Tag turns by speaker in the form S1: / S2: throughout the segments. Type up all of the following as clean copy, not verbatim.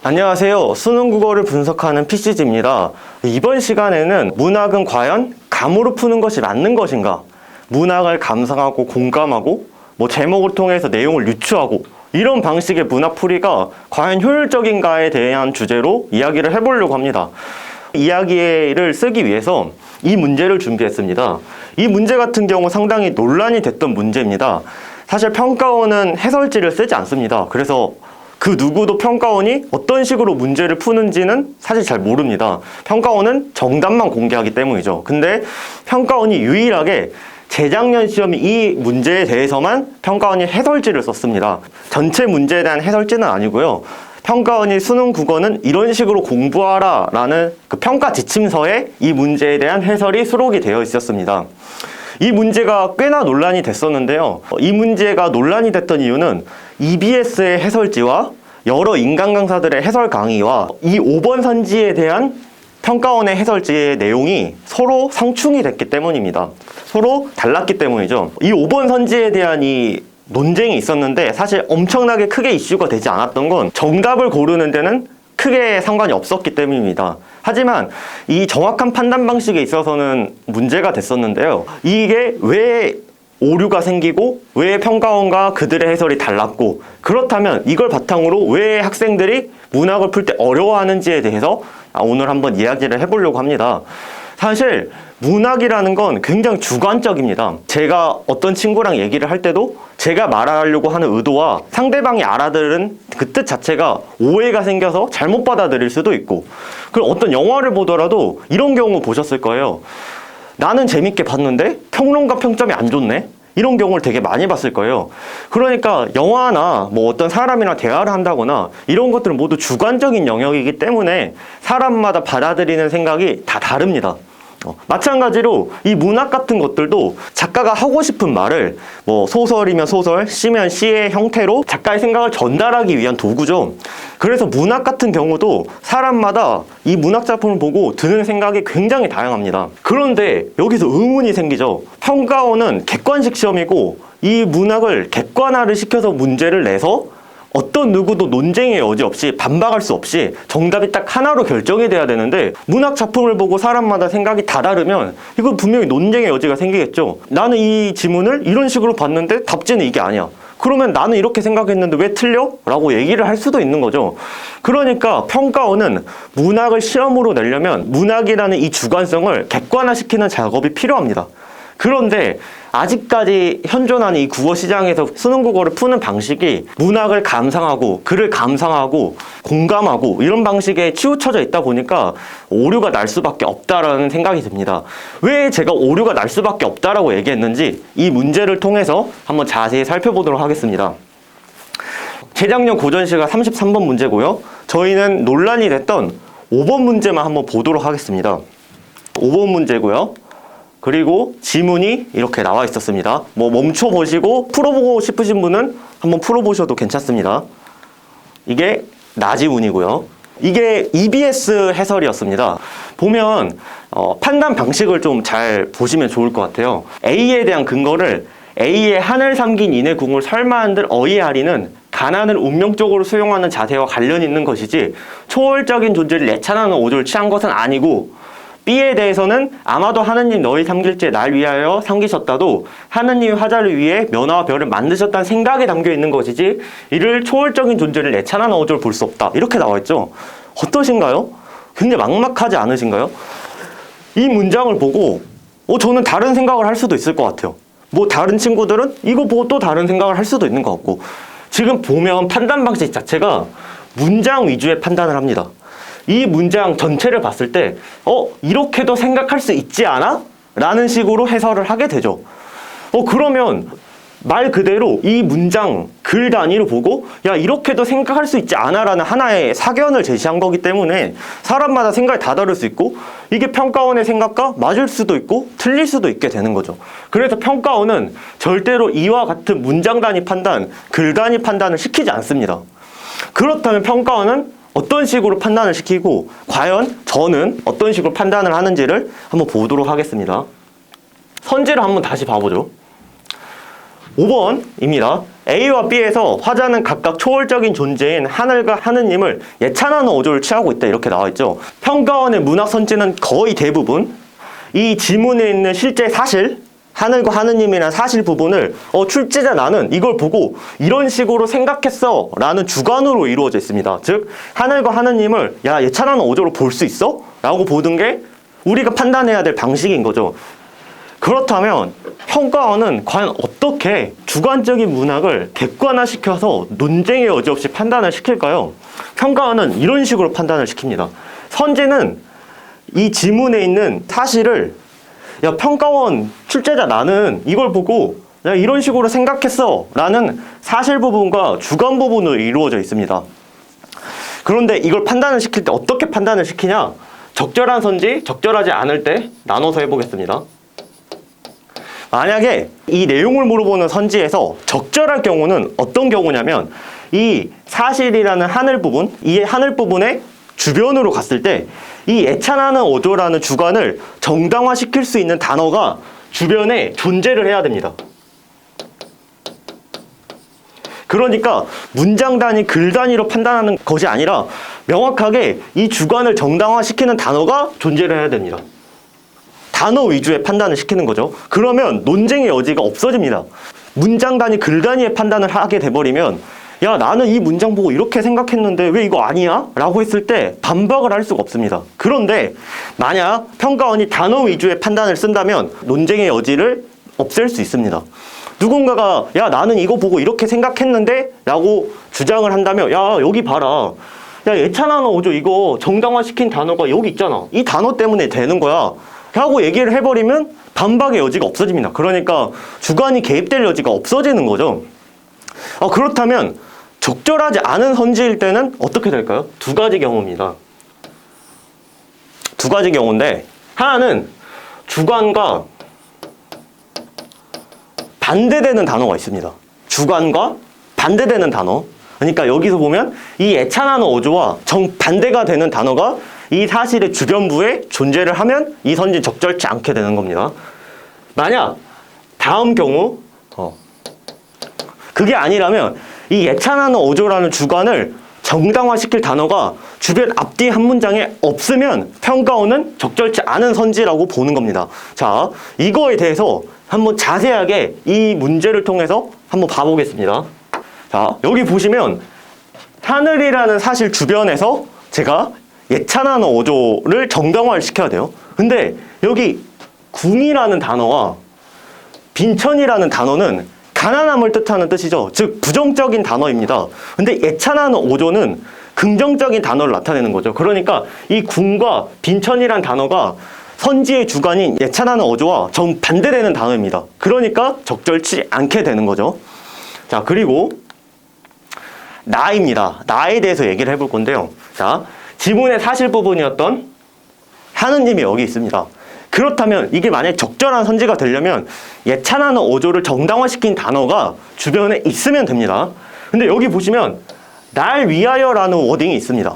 S1: 안녕하세요. 수능 국어를 분석하는 PCG입니다. 이번 시간에는 문학은 과연 감으로 푸는 것이 맞는 것인가? 문학을 감상하고 공감하고 제목을 통해서 내용을 유추하고 이런 방식의 문학풀이가 과연 효율적인가에 대한 주제로 이야기를 해보려고 합니다. 이야기를 쓰기 위해서 이 문제를 준비했습니다. 이 문제 같은 경우 상당히 논란이 됐던 문제입니다. 사실 평가원은 해설지를 쓰지 않습니다. 그래서 그 누구도 평가원이 어떤 식으로 문제를 푸는지는 사실 잘 모릅니다. 평가원은 정답만 공개하기 때문이죠. 근데 평가원이 유일하게 재작년 시험이 이 문제에 대해서만 평가원이 해설지를 썼습니다. 전체 문제에 대한 해설지는 아니고요. 평가원이 수능 국어는 이런 식으로 공부하라 라는 그 평가 지침서에 이 문제에 대한 해설이 수록이 되어 있었습니다. 이 문제가 꽤나 논란이 됐었는데요. 이 문제가 논란이 됐던 이유는 EBS의 해설지와 여러 인간 강사들의 해설 강의와 이 5번 선지에 대한 평가원의 해설지의 내용이 서로 상충이 됐기 때문입니다. 서로 달랐기 때문이죠. 이 5번 선지에 대한 이 논쟁이 있었는데 사실 엄청나게 크게 이슈가 되지 않았던 건 정답을 고르는 데는 크게 상관이 없었기 때문입니다. 하지만 이 정확한 판단 방식에 있어서는 문제가 됐었는데요. 이게 왜 오류가 생기고 왜 평가원과 그들의 해설이 달랐고 그렇다면 이걸 바탕으로 왜 학생들이 문학을 풀 때 어려워하는지에 대해서 오늘 한번 이야기를 해보려고 합니다. 사실 문학이라는 건 굉장히 주관적입니다. 제가 어떤 친구랑 얘기를 할 때도 제가 말하려고 하는 의도와 상대방이 알아들은 그 뜻 자체가 오해가 생겨서 잘못 받아들일 수도 있고, 그리고 어떤 영화를 보더라도 이런 경우 보셨을 거예요. 나는 재밌게 봤는데 평론가 평점이 안 좋네? 이런 경우를 되게 많이 봤을 거예요. 그러니까 영화나 어떤 사람이랑 대화를 한다거나 이런 것들은 모두 주관적인 영역이기 때문에 사람마다 받아들이는 생각이 다 다릅니다. 마찬가지로 이 문학 같은 것들도 작가가 하고 싶은 말을 소설이면 소설, 시면 시의 형태로 작가의 생각을 전달하기 위한 도구죠. 그래서 문학 같은 경우도 사람마다 이 문학 작품을 보고 드는 생각이 굉장히 다양합니다. 그런데 여기서 의문이 생기죠. 평가원은 객관식 시험이고 이 문학을 객관화를 시켜서 문제를 내서 어떤 누구도 논쟁의 여지 없이 반박할 수 없이 정답이 딱 하나로 결정이 돼야 되는데 문학 작품을 보고 사람마다 생각이 다 다르면 이건 분명히 논쟁의 여지가 생기겠죠. 나는 이 지문을 이런 식으로 봤는데 답지는 이게 아니야. 그러면 나는 이렇게 생각했는데 왜 틀려? 라고 얘기를 할 수도 있는 거죠. 그러니까 평가원은 문학을 시험으로 내려면 문학이라는 이 주관성을 객관화시키는 작업이 필요합니다. 그런데 아직까지 현존하는 이 국어 시장에서 수능 국어를 푸는 방식이 문학을 감상하고 글을 감상하고 공감하고 이런 방식에 치우쳐져 있다 보니까 오류가 날 수밖에 없다라는 생각이 듭니다. 왜 제가 오류가 날 수밖에 없다라고 얘기했는지 이 문제를 통해서 한번 자세히 살펴보도록 하겠습니다. 재작년 고전시가 33번 문제고요. 저희는 논란이 됐던 5번 문제만 한번 보도록 하겠습니다. 5번 문제고요. 그리고 지문이 이렇게 나와 있었습니다. 멈춰보시고 풀어보고 싶으신 분은 한번 풀어보셔도 괜찮습니다. 이게 나지문이고요. 이게 EBS 해설이었습니다. 보면 판단 방식을 좀 잘 보시면 좋을 것 같아요. A에 대한 근거를 A의 하늘 삼긴 인의 궁을 설마한들 어이하리는 가난을 운명적으로 수용하는 자세와 관련이 있는 것이지 초월적인 존재를 예찬하는 오조를 취한 것은 아니고, B에 대해서는 아마도 하느님 너희 삼길째 날 위하여 삼기셨다도 하느님이 화자를 위해 면화와 별을 만드셨다는 생각에 담겨 있는 것이지 이를 초월적인 존재를 예찬하는 어조를 볼 수 없다. 이렇게 나와 있죠. 어떠신가요? 굉장히 막막하지 않으신가요? 이 문장을 보고 저는 다른 생각을 할 수도 있을 것 같아요. 다른 친구들은 이거 보고 또 다른 생각을 할 수도 있는 것 같고, 지금 보면 판단 방식 자체가 문장 위주의 판단을 합니다. 이 문장 전체를 봤을 때 이렇게도 생각할 수 있지 않아? 라는 식으로 해설을 하게 되죠. 그러면 말 그대로 이 문장 글 단위로 보고 야 이렇게도 생각할 수 있지 않아? 라는 하나의 사견을 제시한 거기 때문에 사람마다 생각이 다 다를 수 있고 이게 평가원의 생각과 맞을 수도 있고 틀릴 수도 있게 되는 거죠. 그래서 평가원은 절대로 이와 같은 문장 단위 판단, 글 단위 판단을 시키지 않습니다. 그렇다면 평가원은 어떤 식으로 판단을 시키고 과연 저는 어떤 식으로 판단을 하는지를 한번 보도록 하겠습니다. 선지를 한번 다시 봐보죠. 5번입니다. A와 B에서 화자는 각각 초월적인 존재인 하늘과 하느님을 예찬하는 어조를 취하고 있다 이렇게 나와 있죠. 평가원의 문학 선지는 거의 대부분 이 지문에 있는 실제 사실, 하늘과 하느님이라는 사실 부분을 출제자 나는 이걸 보고 이런 식으로 생각했어 라는 주관으로 이루어져 있습니다. 즉 하늘과 하느님을 야 예찬하는 어조로 볼 수 있어? 라고 보는 게 우리가 판단해야 될 방식인 거죠. 그렇다면 평가원은 과연 어떻게 주관적인 문학을 객관화시켜서 논쟁의 여지 없이 판단을 시킬까요? 평가원은 이런 식으로 판단을 시킵니다. 선지는 이 지문에 있는 사실을 야 평가원 출제자 나는 이걸 보고 야 이런 식으로 생각했어 라는 사실 부분과 주관 부분으로 이루어져 있습니다. 그런데 이걸 판단을 시킬 때 어떻게 판단을 시키냐? 적절한 선지, 적절하지 않을 때 나눠서 해보겠습니다. 만약에 이 내용을 물어보는 선지에서 적절할 경우는 어떤 경우냐면 이 사실이라는 하늘 부분, 이 하늘 부분의 주변으로 갔을 때 이 예찬하는 어조라는 주관을 정당화시킬 수 있는 단어가 주변에 존재를 해야 됩니다. 그러니까 문장 단위, 글 단위로 판단하는 것이 아니라 명확하게 이 주관을 정당화시키는 단어가 존재를 해야 됩니다. 단어 위주의 판단을 시키는 거죠. 그러면 논쟁의 여지가 없어집니다. 문장 단위, 글 단위의 판단을 하게 돼버리면 야 나는 이 문장 보고 이렇게 생각했는데 왜 이거 아니야? 라고 했을 때 반박을 할 수가 없습니다. 그런데 만약 평가원이 단어 위주의 판단을 쓴다면 논쟁의 여지를 없앨 수 있습니다. 누군가가 야 나는 이거 보고 이렇게 생각했는데 라고 주장을 한다면 야 여기 봐라, 야 예찬하는 어조 이거 정당화시킨 단어가 여기 있잖아, 이 단어 때문에 되는 거야 하고 얘기를 해버리면 반박의 여지가 없어집니다. 그러니까 주관이 개입될 여지가 없어지는 거죠. 그렇다면 적절하지 않은 선지일 때는 어떻게 될까요? 두 가지 경우입니다. 두 가지 경우인데 하나는 주관과 반대되는 단어가 있습니다. 주관과 반대되는 단어. 그러니까 여기서 보면 이 예찬하는 어조와 정반대가 되는 단어가 이 사실의 주변부에 존재를 하면 이 선지 적절치 않게 되는 겁니다. 만약 다음 경우 그게 아니라면 이 예찬하는 어조라는 주관을 정당화시킬 단어가 주변 앞뒤 한 문장에 없으면 평가원은 적절치 않은 선지라고 보는 겁니다. 자, 이거에 대해서 한번 자세하게 이 문제를 통해서 한번 봐보겠습니다. 자, 여기 보시면 하늘이라는 사실 주변에서 제가 예찬하는 어조를 정당화를 시켜야 돼요. 근데 여기 궁이라는 단어와 빈천이라는 단어는 가난함을 뜻하는 뜻이죠. 즉 부정적인 단어입니다. 근데 예찬하는 어조는 긍정적인 단어를 나타내는 거죠. 그러니까 이 궁과 빈천이란 단어가 선지의 주관인 예찬하는 어조와 정반대되는 단어입니다. 그러니까 적절치 않게 되는 거죠. 자, 그리고 나입니다. 나에 대해서 얘기를 해볼 건데요. 자, 지문의 사실 부분이었던 하느님이 여기 있습니다. 그렇다면 이게 만약 적절한 선지가 되려면 예찬하는 어조를 정당화시킨 단어가 주변에 있으면 됩니다. 근데 여기 보시면 날 위하여라는 워딩이 있습니다.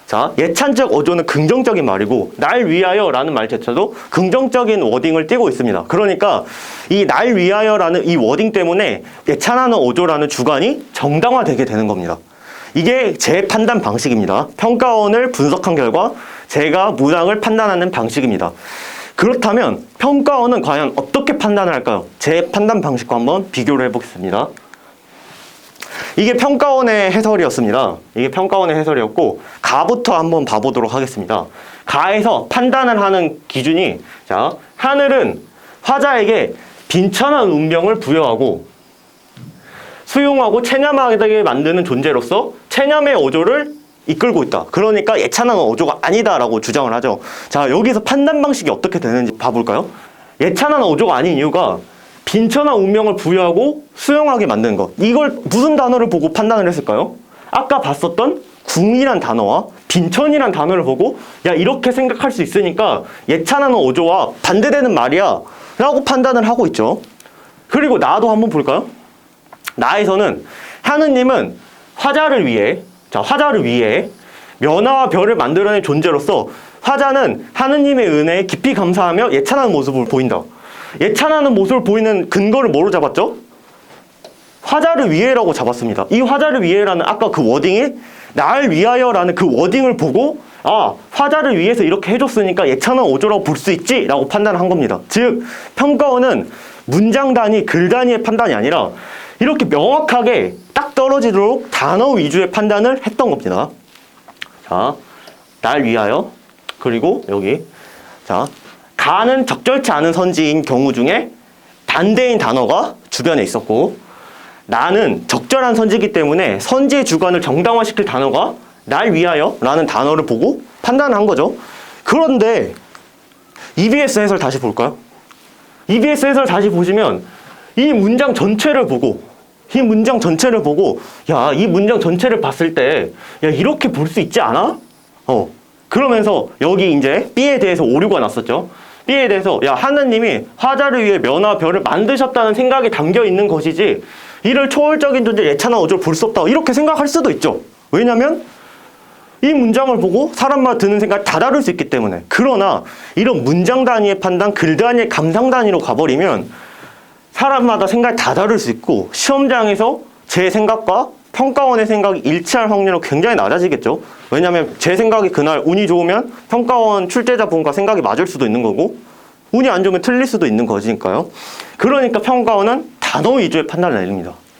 S1: 자, 예찬적 어조는 긍정적인 말이고 날 위하여라는 말 자체도 긍정적인 워딩을 띠고 있습니다. 그러니까 이 날 위하여라는 이 워딩 때문에 예찬하는 어조라는 주관이 정당화되게 되는 겁니다. 이게 제 판단 방식입니다. 평가원을 분석한 결과 제가 문학을 판단하는 방식입니다. 그렇다면 평가원은 과연 어떻게 판단을 할까요? 제 판단 방식과 한번 비교를 해보겠습니다. 이게 평가원의 해설이었습니다. 이게 평가원의 해설이었고 가부터 한번 봐보도록 하겠습니다. 가에서 판단을 하는 기준이 자, 하늘은 화자에게 빈천한 운명을 부여하고 수용하고 체념하게 만드는 존재로서 체념의 어조를 이끌고 있다. 그러니까 예찬하는 어조가 아니다라고 주장을 하죠. 자, 여기서 판단 방식이 어떻게 되는지 봐볼까요? 예찬하는 어조가 아닌 이유가 빈천한 운명을 부여하고 수용하게 만드는 것. 이걸 무슨 단어를 보고 판단을 했을까요? 아까 봤었던 궁이란 단어와 빈천이란 단어를 보고 야 이렇게 생각할 수 있으니까 예찬하는 어조와 반대되는 말이야 라고 판단을 하고 있죠. 그리고 나도 한번 볼까요? 나에서는 하느님은 화자를 위해 면화와 별을 만들어낸 존재로서 화자는 하느님의 은혜에 깊이 감사하며 예찬하는 모습을 보인다. 예찬하는 모습을 보이는 근거를 뭐로 잡았죠? 화자를 위해라고 잡았습니다. 이 화자를 위해라는 아까 그 워딩이 날 위하여라는 그 워딩을 보고 아, 화자를 위해서 이렇게 해줬으니까 예찬원 오조라고 볼 수 있지 라고 판단을 한 겁니다. 즉 평가원은 문장 단위, 글 단위의 판단이 아니라 이렇게 명확하게 딱 떨어지도록 단어 위주의 판단을 했던 겁니다. 자, 날 위하여, 그리고 여기 자, 가는 적절치 않은 선지인 경우 중에 반대인 단어가 주변에 있었고, 나는 적절한 선지이기 때문에 선지의 주관을 정당화시킬 단어가 날 위하여 라는 단어를 보고 판단한 거죠. 그런데 EBS 해설 다시 볼까요? EBS 해설 다시 보시면 이 문장 전체를 보고 야, 이 문장 전체를 봤을 때 야, 이렇게 볼 수 있지 않아? 그러면서 여기 이제 B에 대해서 오류가 났었죠. B에 대해서 야, 하느님이 화자를 위해 면과 별을 만드셨다는 생각이 담겨 있는 것이지 이를 초월적인 존재 예찬원 오조를 볼 수 없다 이렇게 생각할 수도 있죠. 왜냐면 이 문장을 보고 사람마다 드는 생각이 다 다를 수 있기 때문에. 그러나 이런 문장 단위의 판단, 글 단위의 감상 단위로 가버리면 사람마다 생각이 다 다를 수 있고 시험장에서 제 생각과 평가원의 생각이 일치할 확률은 굉장히 낮아지겠죠. 왜냐하면 제 생각이 그날 운이 좋으면 평가원 출제자분과 생각이 맞을 수도 있는 거고 운이 안 좋으면 틀릴 수도 있는 것이니까요. 그러니까 평가원은 단어 위주의 판단을 내립니다.